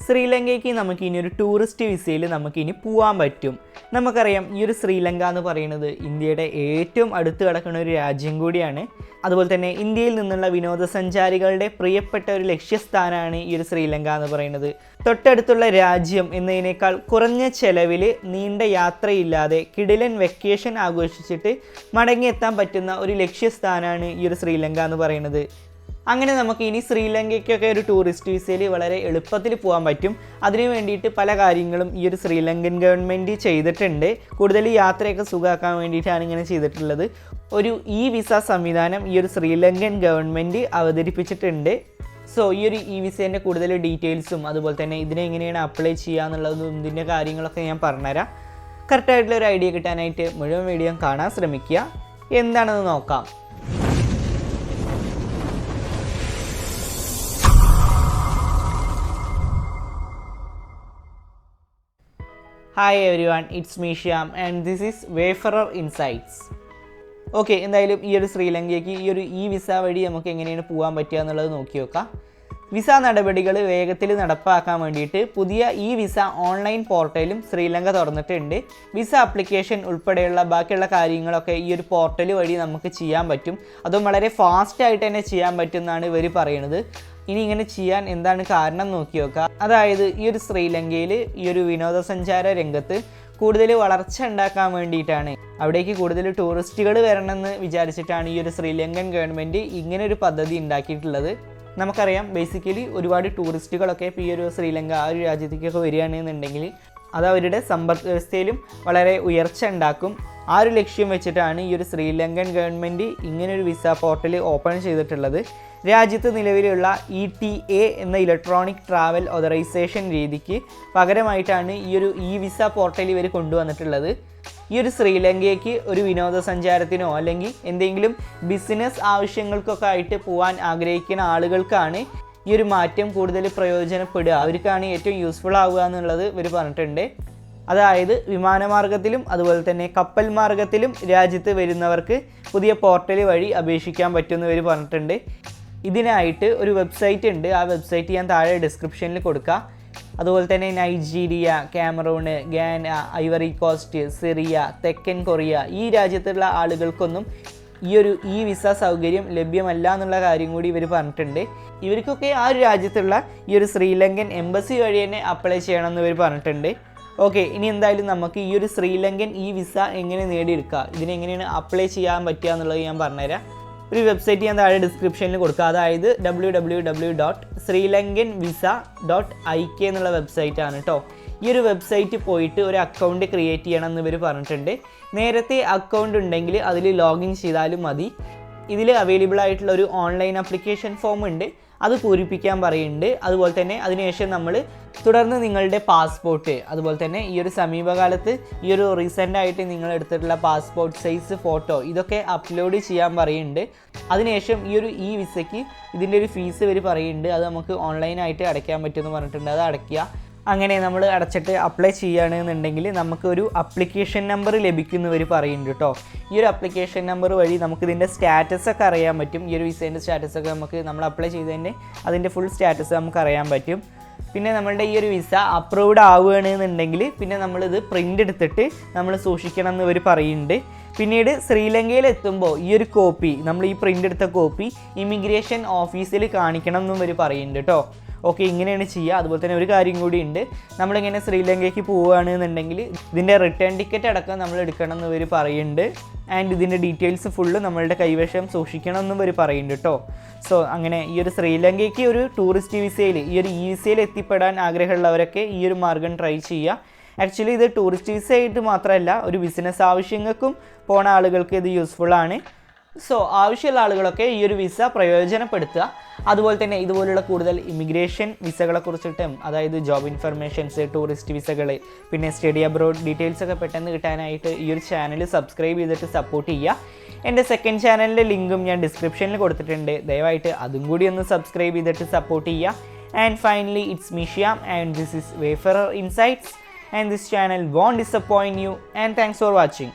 ശ്രീലങ്കയ്ക്ക് നമുക്ക് ഇനി ഒരു ടൂറിസ്റ്റ് വിസയിൽ നമുക്ക് ഇനി പോകാൻ പറ്റും. നമുക്കറിയാം ഈ ഒരു ശ്രീലങ്ക എന്ന് പറയുന്നത് ഇന്ത്യയുടെ ഏറ്റവും അടുത്ത് കിടക്കുന്ന ഒരു രാജ്യം കൂടിയാണ്. അതുപോലെ തന്നെ ഇന്ത്യയിൽ നിന്നുള്ള വിനോദസഞ്ചാരികളുടെ പ്രിയപ്പെട്ട ഒരു ലക്ഷ്യസ്ഥാനമാണ് ഈ ഒരു ശ്രീലങ്ക എന്ന് പറയുന്നത്. തൊട്ടടുത്തുള്ള രാജ്യം എന്നതിനേക്കാൾ കുറഞ്ഞ ചെലവിൽ നീണ്ട യാത്രയില്ലാതെ കിടിലൻ വെക്കേഷൻ ആഘോഷിച്ചിട്ട് മടങ്ങിയെത്താൻ പറ്റുന്ന ഒരു ലക്ഷ്യസ്ഥാനമാണ് ഈ ഒരു ശ്രീലങ്ക എന്ന് പറയുന്നത്. അങ്ങനെ നമുക്ക് ഇനി ശ്രീലങ്കയ്ക്കൊക്കെ ഒരു ടൂറിസ്റ്റ് വിസയിൽ വളരെ എളുപ്പത്തിൽ പോകാൻ പറ്റും. അതിനു വേണ്ടിയിട്ട് പല കാര്യങ്ങളും ഈ ഒരു ശ്രീലങ്കൻ ഗവൺമെൻറ് ചെയ്തിട്ടുണ്ട്. കൂടുതൽ യാത്രയൊക്കെ സുഖമാക്കാൻ വേണ്ടിയിട്ടാണ് ഇങ്ങനെ ചെയ്തിട്ടുള്ളത്. ഒരു വിസ സംവിധാനം ഈ ഒരു ശ്രീലങ്കൻ ഗവൺമെൻറ് അവതരിപ്പിച്ചിട്ടുണ്ട്. സോ ഈ ഒരു വിസേൻ്റെ കൂടുതൽ ഡീറ്റെയിൽസും അതുപോലെ തന്നെ ഇതിനെ എങ്ങനെയാണ് അപ്ലൈ ചെയ്യുക എന്നുള്ളതും ഇതിൻ്റെ കാര്യങ്ങളൊക്കെ ഞാൻ പറഞ്ഞുതരാം. കറക്റ്റായിട്ടുള്ളൊരു ഐഡിയ കിട്ടാനായിട്ട് മുഴുവൻ വീഡിയോ കാണാൻ ശ്രമിക്കുക. എന്താണെന്ന് നോക്കാം. Hi everyone, it's me Shyam and this is Wayfarer Insights. Okay, എന്തായാലും ഈ ഒരു ശ്രീലങ്കയ്ക്ക് ഈ ഒരു വിസ വഴി നമുക്ക് എങ്ങനെയാണ് പോകാൻ പറ്റുക എന്നുള്ളത് നോക്കി നോക്കാം. വിസ നടപടികൾ വേഗത്തിൽ നടപ്പാക്കാൻ വേണ്ടിയിട്ട് പുതിയ വിസ ഓൺലൈൻ പോർട്ടലും ശ്രീലങ്ക തുറന്നിട്ടുണ്ട്. വിസ ആപ്ലിക്കേഷൻ ഉൾപ്പെടെയുള്ള ബാക്കിയുള്ള കാര്യങ്ങളൊക്കെ ഈ ഒരു പോർട്ടൽ വഴി നമുക്ക് ചെയ്യാൻ പറ്റും. അതും വളരെ ഫാസ്റ്റായിട്ട് തന്നെ ചെയ്യാൻ പറ്റും എന്നാണ് ഇവർ പറയുന്നത്. ഇനി ഇങ്ങനെ ചെയ്യാൻ എന്താണ് കാരണം നോക്കി നോക്കുക. അതായത് ഈ ഒരു ശ്രീലങ്കയിൽ ഈ ഒരു വിനോദസഞ്ചാര രംഗത്ത് കൂടുതൽ വളർച്ച ഉണ്ടാക്കാൻ വേണ്ടിയിട്ടാണ്, അവിടേക്ക് കൂടുതൽ ടൂറിസ്റ്റുകൾ വരണമെന്ന് വിചാരിച്ചിട്ടാണ് ഈ ഒരു ശ്രീലങ്കൻ ഗവൺമെൻറ് ഇങ്ങനെ ഒരു പദ്ധതി ഉണ്ടാക്കിയിട്ടുള്ളത്. നമുക്കറിയാം ബേസിക്കലി ഒരുപാട് ടൂറിസ്റ്റുകളൊക്കെ ഇപ്പോൾ ഈ ഒരു ശ്രീലങ്ക ആ ഒരു രാജ്യത്തേക്കൊക്കെ വരികയാണെന്നുണ്ടെങ്കിൽ അത് അവരുടെ സമ്പദ് വ്യവസ്ഥയിലും വളരെ ഉയർച്ച ഉണ്ടാക്കും. ആ ഒരു ലക്ഷ്യം വെച്ചിട്ടാണ് ഈ ഒരു ശ്രീലങ്കൻ ഗവൺമെൻറ് ഇങ്ങനൊരു വിസ പോർട്ടൽ ഓപ്പൺ ചെയ്തിട്ടുള്ളത്. രാജ്യത്ത് നിലവിലുള്ള ETA എന്ന ഇലക്ട്രോണിക് ട്രാവൽ ഓതറൈസേഷൻ രീതിക്ക് പകരമായിട്ടാണ് ഈ ഒരു വിസ പോർട്ടൽ ഇവർ കൊണ്ടുവന്നിട്ടുള്ളത്. ഈ ഒരു ശ്രീലങ്കയ്ക്ക് ഒരു വിനോദസഞ്ചാരത്തിനോ അല്ലെങ്കിൽ എന്തെങ്കിലും ബിസിനസ് ആവശ്യങ്ങൾക്കൊക്കെ ആയിട്ട് പോകാൻ ആഗ്രഹിക്കുന്ന ആളുകൾക്കാണ് ഈ ഒരു മാറ്റം കൂടുതൽ പ്രയോജനപ്പെടുക, അവർക്കാണ് ഏറ്റവും യൂസ്ഫുൾ ആവുക എന്നുള്ളത് ഇവർ പറഞ്ഞിട്ടുണ്ട്. അതായത് വിമാനമാർഗത്തിലും അതുപോലെ തന്നെ കപ്പൽ മാർഗത്തിലും രാജ്യത്ത് വരുന്നവർക്ക് പുതിയ പോർട്ടൽ വഴി അപേക്ഷിക്കാൻ പറ്റുമെന്ന് ഇവർ പറഞ്ഞിട്ടുണ്ട്. ഇതിനായിട്ട് ഒരു വെബ്സൈറ്റ് ഉണ്ട്. ആ വെബ്സൈറ്റ് ഞാൻ താഴെ ഡിസ്ക്രിപ്ഷനിൽ കൊടുക്കാം. അതുപോലെ തന്നെ നൈജീരിയ, കാമറൂണ്, ഗാന, ഐവറി കോസ്റ്റ്, സിറിയ, തെക്കൻ കൊറിയ ഈ രാജ്യത്തുള്ള ആളുകൾക്കൊന്നും ഈ ഒരു വിസ സൗകര്യം ലഭ്യമല്ല എന്നുള്ള കാര്യം കൂടി ഇവർ പറഞ്ഞിട്ടുണ്ട്. ഇവർക്കൊക്കെ ആ ഒരു രാജ്യത്തുള്ള ഈ ഒരു ശ്രീലങ്കൻ എംബസി വഴി തന്നെ അപ്ലൈ ചെയ്യണമെന്ന് ഇവർ പറഞ്ഞിട്ടുണ്ട്. ഓക്കെ, ഇനി എന്തായാലും നമുക്ക് ഈ ഒരു ശ്രീലങ്കൻ വിസ എങ്ങനെ നേടിയെടുക്കുക, ഇതിനെങ്ങനെയാണ് അപ്ലൈ ചെയ്യാൻ പറ്റുക എന്നുള്ളത് ഞാൻ പറഞ്ഞുതരാം. ഒരു വെബ്സൈറ്റ് ഞാൻ താഴെ ഡിസ്ക്രിപ്ഷനിൽ കൊടുക്കുക. അതായത് www.srilankanvisa.ik എന്നുള്ള വെബ്സൈറ്റാണ് കേട്ടോ. ഈ ഒരു വെബ്സൈറ്റ് പോയിട്ട് ഒരു അക്കൗണ്ട് ക്രിയേറ്റ് ചെയ്യണം എന്ന് ഇവർ പറഞ്ഞിട്ടുണ്ട്. നേരത്തെ അക്കൗണ്ട് ഉണ്ടെങ്കിൽ അതിൽ ലോഗിൻ ചെയ്താലും മതി. ഇതിൽ അവൈലബിൾ ആയിട്ടുള്ള ഒരു ഓൺലൈൻ ആപ്ലിക്കേഷൻ ഫോം ഉണ്ട്, അത് പൂരിപ്പിക്കാൻ പറയുന്നുണ്ട്. അതുപോലെ തന്നെ അതിനുശേഷം നമ്മൾ തുടർന്ന് നിങ്ങളുടെ പാസ്പോർട്ട്, അതുപോലെ തന്നെ ഈ ഒരു സമീപകാലത്ത് ഈ ഒരു റീസെൻ്റായിട്ട് നിങ്ങൾ എടുത്തിട്ടുള്ള പാസ്പോർട്ട് സൈസ് ഫോട്ടോ ഇതൊക്കെ അപ്ലോഡ് ചെയ്യാൻ പറയുന്നുണ്ട്. അതിനുശേഷം ഈ ഒരു വിസയ്ക്ക് ഇതിൻ്റെ ഒരു ഫീസ് ഇവർ പറയുന്നുണ്ട്, അത് നമുക്ക് ഓൺലൈനായിട്ട് അടയ്ക്കാൻ പറ്റുമെന്ന് പറഞ്ഞിട്ടുണ്ട്. അത് അടയ്ക്കുക. അങ്ങനെ നമ്മൾ അടച്ചിട്ട് അപ്ലൈ ചെയ്യുകയാണെന്നുണ്ടെങ്കിൽ നമുക്കൊരു അപ്ലിക്കേഷൻ നമ്പർ ലഭിക്കുന്നവർ പറയുന്നുണ്ട് കേട്ടോ. ഈ ഒരു അപ്ലിക്കേഷൻ നമ്പർ വഴി നമുക്കിതിൻ്റെ സ്റ്റാറ്റസൊക്കെ അറിയാൻ പറ്റും. ഈ ഒരു വിസേൻ്റെ സ്റ്റാറ്റസൊക്കെ നമ്മൾ അപ്ലൈ ചെയ്തതിൻ്റെ അതിൻ്റെ ഫുൾ സ്റ്റാറ്റസ് നമുക്ക് അറിയാൻ പറ്റും. പിന്നെ നമ്മളുടെ ഈ ഒരു വിസ അപ്രൂവ്ഡ് ആവുകയാണെന്നുണ്ടെങ്കിൽ പിന്നെ നമ്മളിത് പ്രിൻ്റ് എടുത്തിട്ട് നമ്മൾ സൂക്ഷിക്കണം എന്ന് ഇവർ പറയുന്നുണ്ട്. പിന്നീട് ശ്രീലങ്കയിൽ എത്തുമ്പോൾ ഈ ഒരു കോപ്പി, നമ്മൾ ഈ പ്രിൻ്റ് എടുത്ത കോപ്പി ഇമിഗ്രേഷൻ ഓഫീസിൽ കാണിക്കണം എന്നും ഇവർ പറയുന്നുണ്ട് കേട്ടോ. ഓക്കെ, ഇങ്ങനെയാണ് ചെയ്യുക. അതുപോലെ തന്നെ ഒരു കാര്യം കൂടി ഉണ്ട്, നമ്മളിങ്ങനെ ശ്രീലങ്കയ്ക്ക് പോവുകയാണെന്നുണ്ടെങ്കിൽ ഇതിൻ്റെ റിട്ടേൺ ടിക്കറ്റ് അടക്കം നമ്മൾ എടുക്കണം എന്ന് ഇവർ പറയുന്നുണ്ട്. ആൻഡ് ഇതിൻ്റെ ഡീറ്റെയിൽസ് ഫുള്ള് നമ്മളുടെ കൈവശം സൂക്ഷിക്കണം എന്നും ഇവർ പറയുന്നുണ്ട് കേട്ടോ. സോ അങ്ങനെ ഈ ഒരു ശ്രീലങ്കയ്ക്ക് ഒരു ടൂറിസ്റ്റ് വിസയിൽ ഈ ഒരു വിസയിൽ എത്തിപ്പെടാൻ ആഗ്രഹമുള്ളവരൊക്കെ ഈ ഒരു മാർഗം ട്രൈ ചെയ്യുക. ആക്ച്വലി ഇത് ടൂറിസ്റ്റ് വിസ ആയിട്ട് മാത്രമല്ല, ഒരു ബിസിനസ് ആവശ്യങ്ങൾക്കും പോണ ആളുകൾക്ക് ഇത് യൂസ്ഫുള്ളാണ്. സോ ആവശ്യമുള്ള ആളുകളൊക്കെ ഈ ഒരു വിസ പ്രയോജനപ്പെടുത്തുക. അതുപോലെ തന്നെ ഇതുപോലുള്ള കൂടുതൽ ഇമിഗ്രേഷൻ വിസകളെ കുറിച്ചിട്ടും, അതായത് ജോബ് ഇൻഫർമേഷൻസ്, ടൂറിസ്റ്റ് വിസകൾ, പിന്നെ സ്റ്റഡി അബ്രോഡ് ഡീറ്റെയിൽസ് ഒക്കെ പെട്ടെന്ന് കിട്ടാനായിട്ട് ഈ ഒരു ചാനൽ സബ്സ്ക്രൈബ് ചെയ്തിട്ട് സപ്പോർട്ട് ചെയ്യുക. എൻ്റെ സെക്കൻഡ് ചാനലിൻ്റെ ലിങ്കും ഞാൻ ഡിസ്ക്രിപ്ഷനിൽ കൊടുത്തിട്ടുണ്ട്. ദയവായിട്ട് അതും കൂടി ഒന്ന് സബ്സ്ക്രൈബ് ചെയ്തിട്ട് സപ്പോർട്ട് ചെയ്യുക. And finally it's me Shyam and this is Wayfarer Insights and this channel won't disappoint you and thanks for watching.